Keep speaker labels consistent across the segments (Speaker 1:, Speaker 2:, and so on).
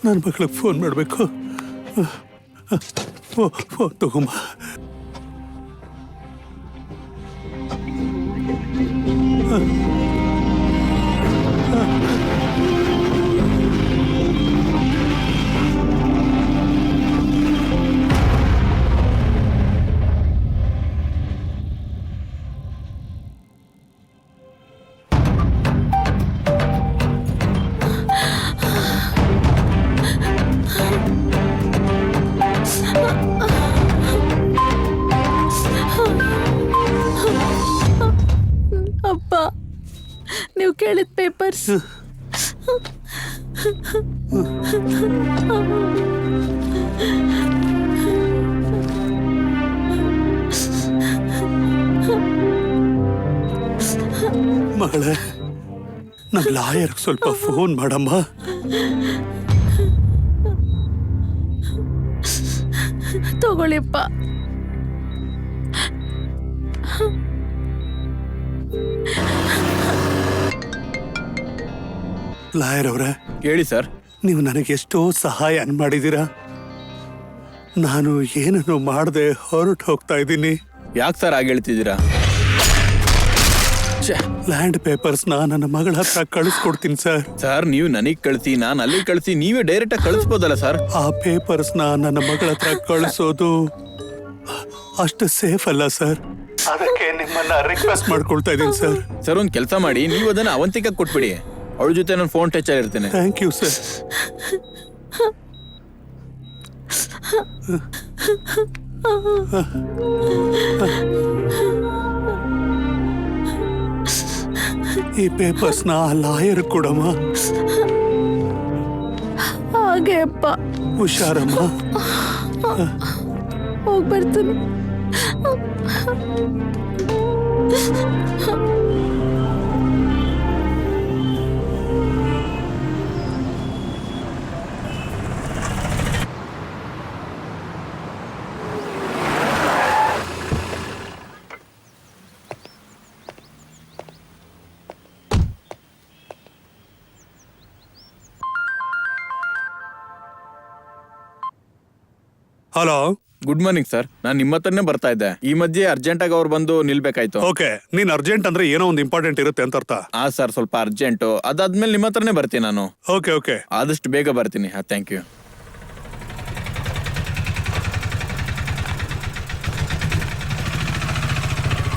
Speaker 1: ನನ್ನ ಮಗಳಿಗೆ ಫೋನ್ ಮಾಡಬೇಕು. ಫೋನ್ ತಗೊಂಬ.
Speaker 2: ಅಪ್ಪ, ನೀವು ಕೇಳಿದ ಪೇಪರ್ಸ್.
Speaker 1: ಮಗಳೇ, ನಮ್ಮ ಲಾಯರ್ಗೆ ಸ್ವಲ್ಪ ಫೋನ್ ಮಾಡಮ್ಮ.
Speaker 2: ತಗೊಳ್ಳಿಪ್ಪ.
Speaker 1: ಲಾಯರ್ ಅವರೇ,
Speaker 3: ಹೇಳಿ ಸರ್.
Speaker 1: ನೀವು ನನಗೆ ಎಷ್ಟೋ ಸಹಾಯ ಮಾಡಿದ್ದೀರಾ. ನಾನು ಏನನ್ನು ಮಾಡದೆ ಹೊರಟು ಹೋಗ್ತಾ ಇದ್ದೀನಿ.
Speaker 3: ಯಾಕೆ ಸರ್ ಹಾಗೆ ಹೇಳ್ತಿದ್ದೀರಾ?
Speaker 1: ಲ್ಯಾಂಡ್ ಪೇಪರ್ಸ್ನ ನನ್ನ ಮಗಳ ಹತ್ರ ಕಳಿಸ್ಕೊಡ್ತೀನಿ ಸರ್.
Speaker 3: ಸರ್, ನೀವು ನನಗೆ ಕಳಿಸಿ, ನಾನು ಅಲ್ಲಿ ಕಳಿಸಿ, ನೀವೇ ಡೈರೆಕ್ಟ್ ಆಗಿ ಕಳಿಸ್ಬೋದಲ್ಲ ಸರ್?
Speaker 1: ಆ ಪೇಪರ್ಸ್ನ ನನ್ನ ಮಗಳ ಹತ್ರ ಕಳಿಸೋದು ಅಷ್ಟು ಸೇಫ್ ಅಲ್ಲ ಸರ್. ಅದಕ್ಕೆ ನಿಮ್ಮನ್ನ ರಿಕ್ವೆಸ್ಟ್ ಮಾಡ್ಕೊಳ್ತಾ ಇದ್ದೀನಿ ಸರ್.
Speaker 3: ಸರ್, ಒಂದು ಕೆಲಸ ಮಾಡಿ, ನೀವು ಅದನ್ನ ಅವಂತಿಕ ಕೊಟ್ಬಿಡಿ. ಅವಳ ಜೊತೆ ನಾನು ಫೋನ್ ಟಚ್ ಆಗಿರ್ತೇನೆ.
Speaker 1: Thank you sir. ಈ ಪೇಪರ್ಸ್ನ ಲಾಯರ್ ಕೊಡಮ್ಮ.
Speaker 2: ಹಾಗೆ ಅಪ್ಪ.
Speaker 1: ಹುಷಾರಮ್ಮ.
Speaker 2: ಹೋಗಿ ಬರ್ತೀನಿ.
Speaker 1: Hello,
Speaker 3: good morning sir. ನಾನು ನಿಮ್ಮ ಹತ್ರನೇ ಬರ್ತಾ ಇದ್ದೆ. ಈ ಮಧ್ಯೆ ಅರ್ಜೆಂಟ್ ಆಗಿ ಅವ್ರು ಬಂದು ನಿಲ್ಬೇಕಾಯ್ತು.
Speaker 1: ಓಕೆ, ನೀನ್ ಅರ್ಜೆಂಟ್ ಅಂದ್ರೆ ಏನೋ ಒಂದು ಇಂಪಾರ್ಟೆಂಟ್ ಇರುತ್ತೆ ಅಂತ ಅರ್ಥ.
Speaker 3: ಸರ್, ಸ್ವಲ್ಪ ಅರ್ಜೆಂಟು. ಅದಾದ್ಮೇಲೆ ನಿಮ್ಮ ಹತ್ರನೇ ಬರ್ತೀನಿ ನಾನು.
Speaker 1: ಓಕೆ ಓಕೆ,
Speaker 3: ಆದಷ್ಟು ಬೇಗ ಬರ್ತೀನಿ. Thank you.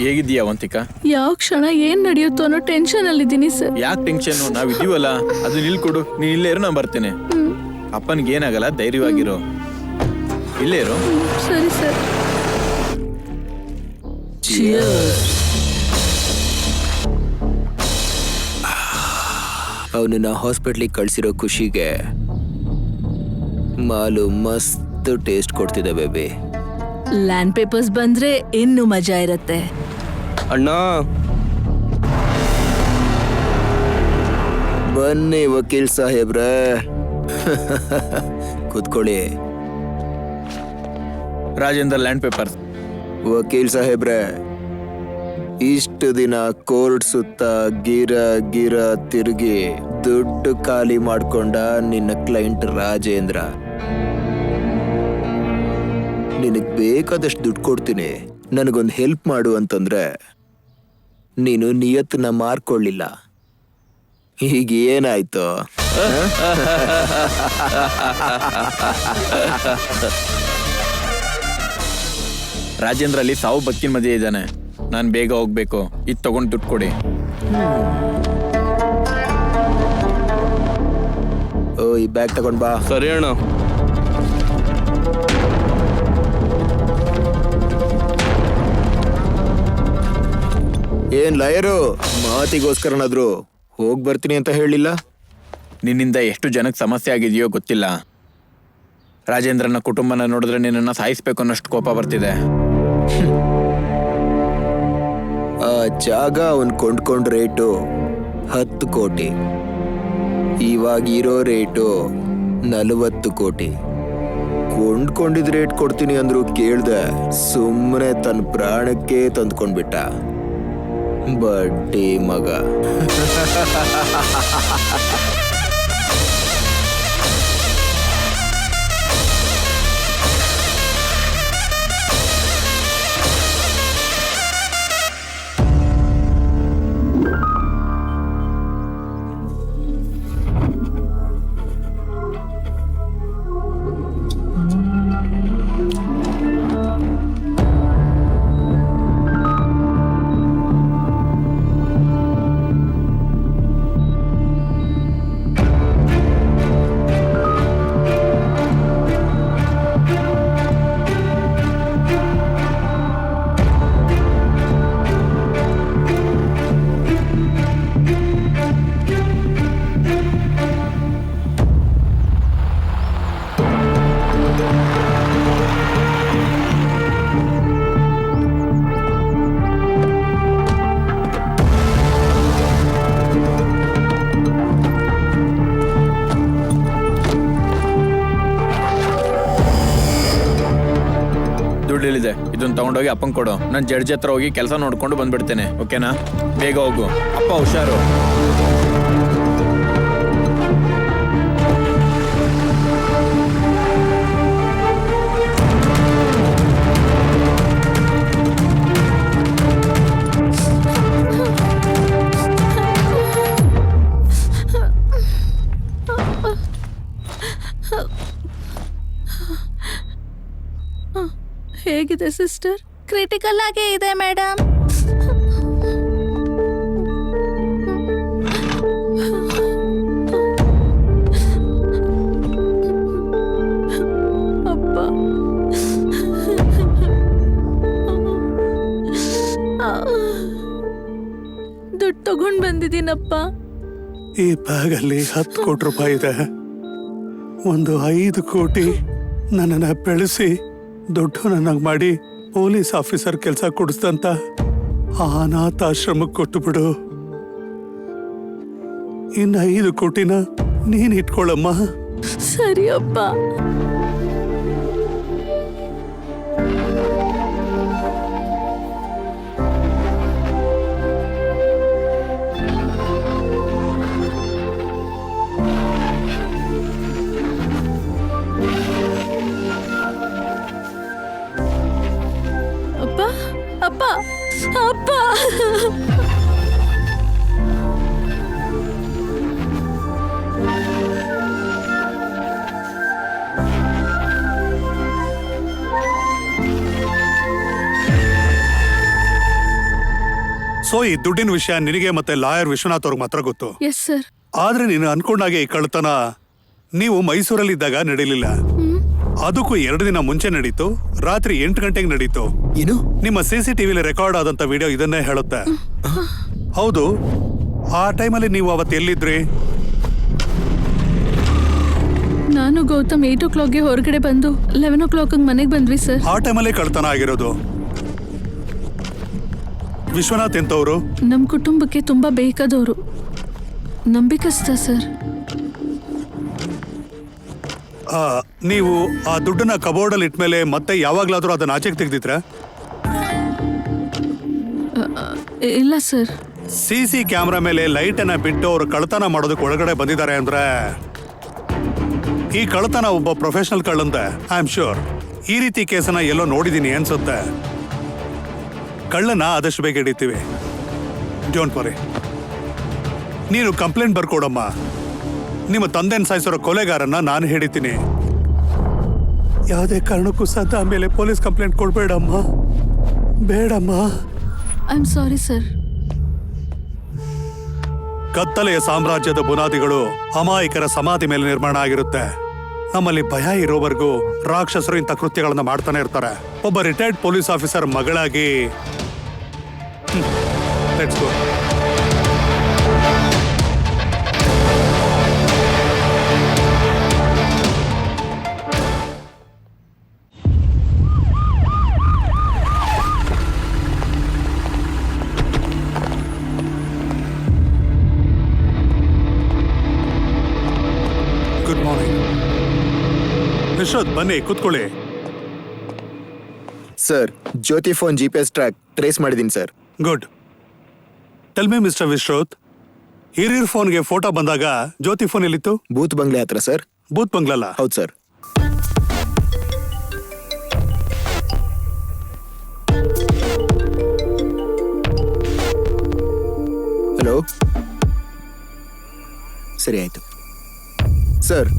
Speaker 3: ಹೇಗಿದ್ದೀಯಾ ವಂತಿಕಾ?
Speaker 2: ಯಾವ ಕ್ಷಣ ಏನ್ ನಡೆಯುತ್ತೋ ಅನ್ನೋ ಟೆನ್ಷನ್ ಅಲ್ಲಿದ್ದೀನಿ ಸರ್.
Speaker 3: ಯಾಕೆ ಟೆನ್ಷನ್? ನಾವ್ ಇದೀವಲ್ಲ, ಅದು ನಿಲ್ಕೊಡು. ನೀನ್ ಇಲ್ಲೇ ಇರು, ನಾನು ಬರ್ತೇನೆ. ಅಪ್ಪನಿಗೆ ಏನಾಗಲ್ಲ, ಧೈರ್ಯವಾಗಿರೋ. ಇಲ್ಲೇ ಇರು.
Speaker 2: ಸರಿ ಸರ್.
Speaker 4: ಅವನನ್ನ ಹಾಸ್ಪಿಟ್ಲಿಗೆ ಕಳ್ಸಿರೋ ಖುಷಿಗೆ ಮಾಲು ಮಸ್ತ್ ಟೇಸ್ಟ್ ಕೊಡ್ತಿದೆ ಬೇಬಿ.
Speaker 2: ಲ್ಯಾಂಡ್ ಪೇಪರ್ಸ್ ಬಂದ್ರೆ ಇನ್ನು ಮಜಾ ಇರತ್ತೆ.
Speaker 4: ಅಣ್ಣ ಬನ್ನಿ ವಕೀಲ್ ಸಾಹೇಬ್ರೆ, ಕೂತ್ಕೊಳ್ಳಿ.
Speaker 3: Rajendra land papers.
Speaker 4: ವಕೀಲ್ ಸಾಹೇಬ್ರೆ, ಇಷ್ಟು ದಿನ ಕೋರ್ಟ್ ಸುತ್ತ ಗಿರ ತಿರುಗಿ ದುಡ್ಡು ಖಾಲಿ ಮಾಡ್ಕೊಂಡ ನಿನ್ನ ಕ್ಲೈಂಟ್ ರಾಜೇಂದ್ರ. ನಿನಗ್ ಬೇಕಾದಷ್ಟು ದುಡ್ಡು ಕೊಡ್ತೀನಿ, ನನಗೊಂದು ಹೆಲ್ಪ್ ಮಾಡು ಅಂತಂದ್ರೆ ನೀನು ನಿಯತ್ನ ಮಾರ್ಕೊಳ್ಳಿಲ್ಲ. ಈಗ ಏನಾಯ್ತು?
Speaker 3: ರಾಜೇಂದ್ರ ಅಲ್ಲಿ ಸಾವು ಬಕ್ಕಿನ ಮಧ್ಯೆ ಇದ್ದಾನೆ. ನಾನು ಬೇಗ ಹೋಗ್ಬೇಕು. ಇದು ತಗೊಂಡು ದುಡ್ಡು ಕೊಡಿ.
Speaker 4: ಓ, ಈ ಬ್ಯಾಗ್ ತಗೊಂಡ್ ಬಾ.
Speaker 3: ಸರಿ ಅಣ್ಣ.
Speaker 4: ಏನ್ ಲಾಯರು, ಮಾತಿಗೋಸ್ಕರನಾದ್ರು ಹೋಗ್ ಬರ್ತೀನಿ ಅಂತ ಹೇಳಿಲ್ಲ?
Speaker 3: ನಿನ್ನಿಂದ ಎಷ್ಟು ಜನಕ್ಕೆ ಸಮಸ್ಯೆ ಆಗಿದೆಯೋ ಗೊತ್ತಿಲ್ಲ. ರಾಜೇಂದ್ರನ ಕುಟುಂಬನ ನೋಡಿದ್ರೆ ನಿನ್ನನ್ನು ಸಾಯಿಸ್ಬೇಕು ಅನ್ನೋಷ್ಟು ಕೋಪ ಬರ್ತಿದೆ.
Speaker 4: ಆ ಜಾಗ ಅವನ್ ಕೊಂಡ್ಕೊಂಡ್ ರೇಟು 10 ಕೋಟಿ. ಇವಾಗ ಇರೋ ರೇಟು 40 ಕೋಟಿ. ಕೊಂಡ್ಕೊಂಡಿದ್ ರೇಟ್ ಕೊಡ್ತೀನಿ ಅಂದ್ರು ಕೇಳ್ದೆ ಸುಮ್ಮನೆ ತನ್ನ ಪ್ರಾಣಕ್ಕೆ ತಂದ್ಕೊಂಡ್ಬಿಟ್ಟ. ಬಡ್ಡಿ ಮಗ.
Speaker 3: ದುಡ್ಡಿಲ್ಲಿದೆ, ಇದನ್ನ ತಗೊಂಡೋಗಿ ಅಪ್ಪಂಗೆ ಕೊಡು. ನಾನು ಜಡ್ಜ್ ಹತ್ರ ಹೋಗಿ ಕೆಲಸ ನೋಡ್ಕೊಂಡು ಬಂದ್ಬಿಡ್ತೇನೆ. ಓಕೆನಾ? ಬೇಗ ಹೋಗು. ಅಪ್ಪ ಹುಷಾರು.
Speaker 2: ಹೇಗಿದೆ ಸಿಸ್ಟರ್? ಕ್ರಿಟಿಕಲ್ ಆಗೇ ಇದೆ ಮೇಡಮ್. ಅಪ್ಪ, ದುಡ್ಡು ತಗೊಂಡ್ ಬಂದಿದ್ದೀನಪ್ಪ.
Speaker 1: ಈ ಬ್ಯಾಗಲ್ಲಿ 10 ಕೋಟಿ ರೂಪಾಯಿ ಇದೆ. ಒಂದು 5 ಕೋಟಿ ನನ್ನನ್ನ ಬೆಳೆಸಿ ದೊಡ್ಡವನನ್ನಾಗಿ ಮಾಡಿ ಪೊಲೀಸ್ ಆಫೀಸರ್ ಕೆಲಸ ಕೊಡಿಸ್ದಂತ ಅನಾಥಾಶ್ರಮಕ್ಕೆ ಕೊಟ್ಟು ಬಿಡು. ಇನ್ನು 5 ಕೋಟಿನ ನೀನ್ ಇಟ್ಕೊಳ್ಳಮ್ಮ.
Speaker 2: ಸರಿ ಅಪ್ಪ. ಅಪ್ಪ ಅಪ್ಪ ಅಪ್ಪ.
Speaker 1: ಸೊ ಈ ದುಡ್ಡಿನ ವಿಷಯ ನಿನಗೆ ಮತ್ತೆ ಲಾಯರ್ ವಿಶ್ವನಾಥ್ ಅವ್ರಿಗೆ ಮಾತ್ರ ಗೊತ್ತು.
Speaker 2: Yes sir.
Speaker 1: ಆದ್ರೆ ನೀನು ಅನ್ಕೊಂಡಾಗೆ ಈ ಕಳ್ತನ ನೀವು ಮೈಸೂರಲ್ಲಿ ಇದ್ದಾಗ ನಡೀಲಿಲ್ಲ. ಅದಕ್ಕೂ 2 ದಿನ ಮುಂಚೆ ನಡೀತು. ರಾತ್ರಿ 8 ಗಂಟೆಗೆ ನಡೀತು.
Speaker 4: ಏನು?
Speaker 1: ನಿಮ್ಮ CCTVಲಿ ರೆಕಾರ್ಡ್ ಆದಂತ ವಿಡಿಯೋ ಇದನ್ನೇ ಹೇಳುತ್ತೆ. ಹೌದು, ಆ ಟೈಮಲ್ಲಿ ನೀವು ಅವತ್ತು ಎಲ್ಲಿದ್ರಿ?
Speaker 2: ನಾನು ಗೌತಮ್ 8 o'clockಗೆ ಹೊರಗಡೆ ಬಂದು 11 o'clock ಮನೆಗೆ ಬಂದ್ವಿ ಸರ್.
Speaker 1: ಆ ಟೈಮಲ್ಲೇ ಕಳ್ತನ ಆಗಿರೋದು. ವಿಶ್ವನಾಥ್ ಎಂತವ್ರು?
Speaker 2: ನಮ್ಮ ಕುಟುಂಬಕ್ಕೆ ತುಂಬಾ ಬೇಕಾದವರು, ನಂಬಿಕಸ್ತ ಸರ್.
Speaker 1: ನೀವು ಆ ದುಡ್ಡನ್ನ ಕಬೋರ್ಡಲ್ಲಿ ಇಟ್ಮೇಲೆ ಮತ್ತೆ ಯಾವಾಗ್ಲಾದ್ರೂ ಅದನ್ನ ಆಚೆಗೆ ತೆಗ್ದಿದ್ರ?
Speaker 2: ಇಲ್ಲ ಸರ್.
Speaker 1: CC ಕ್ಯಾಮ್ರಾ ಮೇಲೆ ಲೈಟ್ ಅನ್ನ ಬಿಟ್ಟು ಅವ್ರು ಕಳ್ತನ ಮಾಡೋದಕ್ಕೆ ಒಳಗಡೆ ಬಂದಿದ್ದಾರೆ ಅಂದ್ರೆ ಈ ಕಳ್ತನ ಒಬ್ಬ ಪ್ರೊಫೆಷನಲ್ ಕಳ್ಳಂತೆ. ಐ ಆಮ್ ಶ್ಯೂರ್ ಈ ರೀತಿ ಕೇಸನ್ನ ಎಲ್ಲೋ ನೋಡಿದೀನಿ ಅನ್ಸುತ್ತೆ. ಕಳ್ಳನ ಆದಷ್ಟು ಬೇಗ ಹಿಡಿತೀವಿ. Don't worry. ನೀನು ಕಂಪ್ಲೇಂಟ್ ಬರ್ಕೊಡಮ್ಮ. ನಿಮ್ಮ ತಂದೆನ ಸಾಯಿಸಿರೋ ಕೊಲೆಗಾರನ್ನ ನಾನು ಹಿಡಿತೀನಿ. ಯಾವುದೇ ಕಾರಣಕ್ಕೂ ಸದಾ ಮೇಲೆ ಪೊಲೀಸ್ ಕಂಪ್ಲೇಂಟ್ ಕೊಡ್ಬೇಡಮ್ಮ. ಬೇಡಮ್ಮ.
Speaker 2: I am sorry sir.
Speaker 1: ಕತ್ತಲೆಯ ಸಾಮ್ರಾಜ್ಯದ ಬುನಾದಿಗಳು ಅಮಾಯಕರ ಸಮಾಧಿ ಮೇಲೆ ನಿರ್ಮಾಣ ಆಗಿರುತ್ತೆ. ನಮ್ಮಲ್ಲಿ ಭಯ ಇರೋವರೆಗೂ ರಾಕ್ಷಸರು ಇಂಥ ಕೃತ್ಯಗಳನ್ನ ಮಾಡ್ತಾನೆ ಇರ್ತಾರೆ. ಒಬ್ಬ ರಿಟೈರ್ಡ್ ಪೊಲೀಸ್ ಆಫೀಸರ್ ಮಗಳಾಗಿ let's go. Good morning. Vishwanath ಬನ್ನಿ ಕೂತ್ಕೊಳ್ಳಿ.
Speaker 4: Sir, Jyothi phone GPS track trace ಮಾಡಿದ್ದೀನಿ sir.
Speaker 1: Good. Tell me mister Vishwanath, ಹಿರಿಯರ್ ಫೋನ್ಗೆ ಫೋಟೋ ಬಂದಾಗ ಜ್ಯೋತಿ ಫೋನ್ ಎಲ್ಲಿತ್ತು?
Speaker 4: ಬೂತ್ ಬಂಗ್ಲೆ ಹತ್ರ ಸರ್.
Speaker 1: ಬೂತ್ ಬಂಗ್ಲಲ್ಲ?
Speaker 4: ಹೌದು ಸರ್. ಹಲೋ, ಸರಿ ಆಯ್ತು ಸರ್.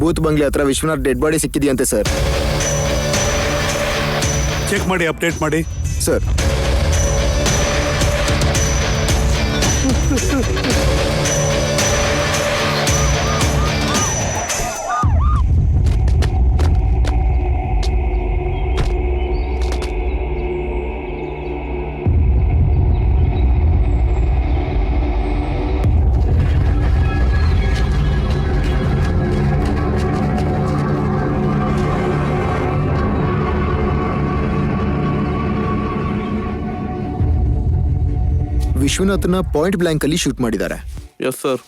Speaker 4: ಬೂತ್ ಬಂಗ್ಲೆ ಹತ್ರ ವಿಶ್ವನಾಥ್ ಡೆಡ್ ಬಾಡಿ ಸಿಕ್ಕಿದೆಯಂತೆ ಸರ್.
Speaker 1: ಚೆಕ್ ಮಾಡಿ ಅಪ್ಡೇಟ್ ಮಾಡಿ
Speaker 4: ಸರ್. ವಿಶ್ವನಾಥ್ನ ಪಾಯಿಂಟ್ ಬ್ಲ್ಯಾಂಕ್ ಅಲ್ಲಿ ಶೂಟ್ ಮಾಡಿದ್ದಾರೆ.
Speaker 5: Yes sir.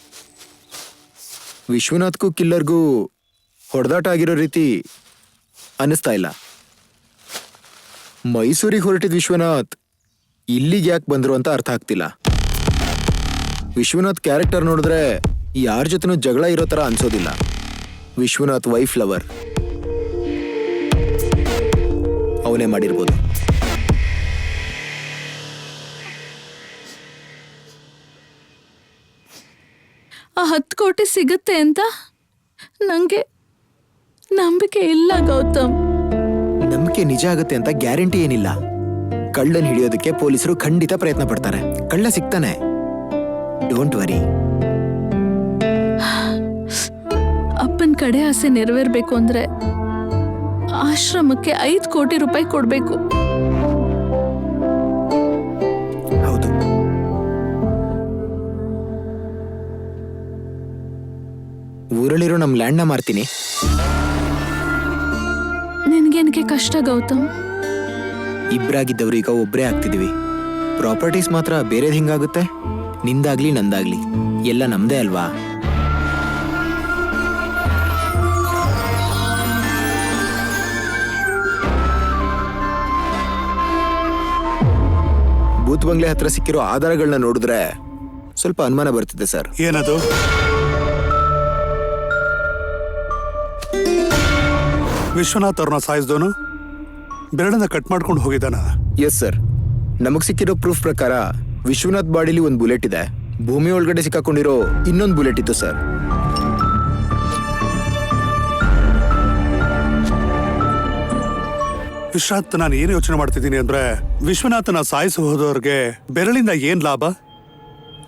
Speaker 4: ವಿಶ್ವನಾಥ್ಗೂ ಕಿಲ್ಲರ್ಗೂ ಹೊಡೆದಾಟ ಆಗಿರೋ ರೀತಿ ಅನ್ನಿಸ್ತಾ ಇಲ್ಲ. ಮೈಸೂರಿಗೆ ಹೊರಟಿದ್ ವಿಶ್ವನಾಥ್ ಇಲ್ಲಿಗೆ ಯಾಕೆ ಬಂದ್ರು ಅಂತ ಅರ್ಥ ಆಗ್ತಿಲ್ಲ. ವಿಶ್ವನಾಥ್ ಕ್ಯಾರೆಕ್ಟರ್ ನೋಡಿದ್ರೆ ಯಾರ ಜೊತೆನೂ ಜಗಳ ಇರೋ ತರ ಅನ್ಸೋದಿಲ್ಲ. ವಿಶ್ವನಾಥ್ ವೈಫ್ ಲವರ್ ಅವನೇ ಮಾಡಿರ್ಬೋದು.
Speaker 2: ಆ 10 ಕೋಟಿ ಸಿಗುತ್ತೆ ಅಂತ ನಂಗೆ ನಂಬಿಕೆ ಇಲ್ಲ ಗೌತಮ್.
Speaker 4: ನಂಬಿಕೆ ನಿಜ ಆಗುತ್ತೆ ಅಂತ ಗ್ಯಾರಂಟಿ ಏನಿಲ್ಲ. ಕಳ್ಳನ್ ಹಿಡಿಯೋದಕ್ಕೆ ಪೊಲೀಸರು ಖಂಡಿತ ಪ್ರಯತ್ನ ಪಡ್ತಾರೆ. ಕಳ್ಳ ಸಿಗ್ತಾನೆ, ಡೋಂಟ್ ವರಿ.
Speaker 2: ಅಪ್ಪನ ಕಡೆ ಆಸೆ ನೆರವೇರ್ಬೇಕು ಅಂದ್ರೆ ಆಶ್ರಮಕ್ಕೆ 5 ಕೋಟಿ ರೂಪಾಯಿ ಕೊಡ್ಬೇಕು.
Speaker 4: ಹೌದು. ಊರಲ್ಲಿರೋ ನಮ್ ಲ್ಯಾಂಡ್ನ ಮಾರ್ತೀನಿ.
Speaker 2: ನಿನ್ಗೇನಕ್ಕೆ ಕಷ್ಟ ಗೌತಮ್?
Speaker 4: ಇಬ್ರಾಗಿದ್ದವ್ರು ಈಗ ಒಬ್ರೇ ಆಗ್ತಿದೀವಿ. ಪ್ರಾಪರ್ಟೀಸ್ ಮಾತ್ರ ಬೇರೆದ್ ಹಿಂಗಾಗುತ್ತೆ. ನಿಂದಾಗ್ಲಿ ನಂದಾಗ್ಲಿ ಎಲ್ಲ ನಮ್ದೇ ಅಲ್ವಾ? ಬೂತ್ ಬಂಗ್ಲೆ ಹತ್ರ ಸಿಕ್ಕಿರೋ ಆಧಾರಗಳನ್ನ ನೋಡಿದ್ರೆ ಸ್ವಲ್ಪ ಅನುಮಾನ ಬರ್ತಿದೆ ಸರ್.
Speaker 1: ಏನದು? ವಿಶ್ವನಾಥ್ ಅವ್ರನ್ನ ಸಾಯಿಸಿದವನು ಬೆರಳನ್ನ ಕಟ್ ಮಾಡ್ಕೊಂಡು ಹೋಗಿದ್ದಾನ?
Speaker 4: Yes sir. ನಮಗ್ ಸಿಕ್ಕಿರೋ ಪ್ರೂಫ್ ಪ್ರಕಾರ ವಿಶ್ವನಾಥ್ ಬಾಡಿಲಿ ಒಂದು ಬುಲೆಟ್ ಇದೆ. ಭೂಮಿ ಒಳಗಡೆ ಸಿಕ್ಕಾಕೊಂಡಿರೋ ಇನ್ನೊಂದು ಬುಲೆಟ್ ಇತ್ತು ಸರ್.
Speaker 1: ವಿಶ್ವನಾಥ್, ನಾನು ಏನು ಯೋಚನೆ ಮಾಡ್ತಿದ್ದೀನಿ ಅಂದ್ರೆ ವಿಶ್ವನಾಥನ ಸಾಯಿಸಿ ಹೋದವ್ರಿಗೆ ಬೆರಳಿಂದ ಏನ್ ಲಾಭ?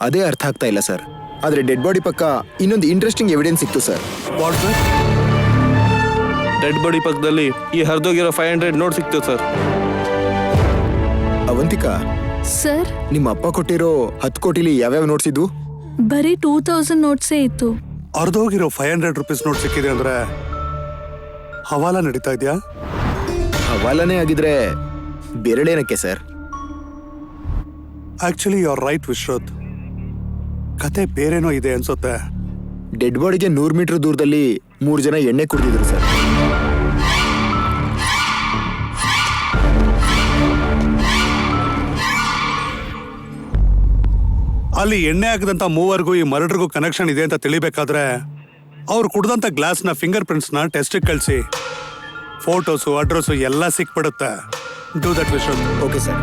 Speaker 4: ಅದೇ ಅರ್ಥ ಆಗ್ತಾ ಇಲ್ಲ ಸರ್. ಆದ್ರೆ ಡೆಡ್ ಬಾಡಿ ಪಕ್ಕ ಇನ್ನೊಂದು ಇಂಟ್ರೆಸ್ಟಿಂಗ್ ಎವಿಡೆನ್ಸ್ ಸಿಕ್ತು ಸರ್.
Speaker 5: ಡೆಡ್ ಬಾಡಿ ಪಕ್ಕದಲ್ಲಿ ಈ ಹರಿದೋಗಿರೋ 500 ನೋಟ್ ಸಿಕ್ತು ಸರ್.
Speaker 4: ಅವಂತಿಕಾ
Speaker 2: ಸರ್,
Speaker 4: ನಿಮ್ಮ ಅಪ್ಪ ಕೊಟ್ಟಿರೋ 10 ಕೋಟಿಲಿ ಯಾವ್ಯಾವ ನೋಟ್ಸ್ ಇದ್ವು?
Speaker 2: ಬರೀ 2000 ನೋಟ್ಸೇ ಇತ್ತು.
Speaker 1: ಅರ್ಧೋಗಿರೋ 500 ರೂಪೀಸ್ ನೋಟ್ ಸಿಕ್ಕಿದೆ ಅಂದ್ರೆ ಹವಾಲ ನಡೀತಾ ಇದೆಯಾ?
Speaker 4: ಹವಾಲನೇ ಆಗಿದ್ರೆ ಬೆರಳೇನಕ್ಕೆ sir?
Speaker 1: Actually you are right Vishwanath, ಕತೆ ಬೇರೆನೋ ಇದೆ ಅನ್ಸುತ್ತೆ.
Speaker 4: ಡೆಡ್ ಬಾಡಿಗೆ 100 ಮೀಟರ್ ದೂರದಲ್ಲಿ 3 ಜನ ಎಣ್ಣೆ ಕುಡಿದಿದ್ರು ಸರ್.
Speaker 1: ಅಲ್ಲಿ ಎಣ್ಣೆ ಹಾಕಿದಂತ ಮೂವರ್ಗೂ ಈ ಮರ್ಡರ್ಗೂ ಕನೆಕ್ಷನ್ ಇದೆ ಅಂತ ತಿಳಿಬೇಕಾದ್ರೆ ಅವ್ರು ಕುಡ್ದಂತ ಗ್ಲಾಸ್ನ ಫಿಂಗರ್ ಪ್ರಿಂಟ್ಸ್ನ ಟೆಸ್ಟಿಗೆ ಕಳಿಸಿ ಫೋಟೋಸು ಅಡ್ರೆಸ್ಸು ಎಲ್ಲ ಸಿಕ್ಬಿಡುತ್ತೆ. Do that Vishwanath.
Speaker 4: Okay sir.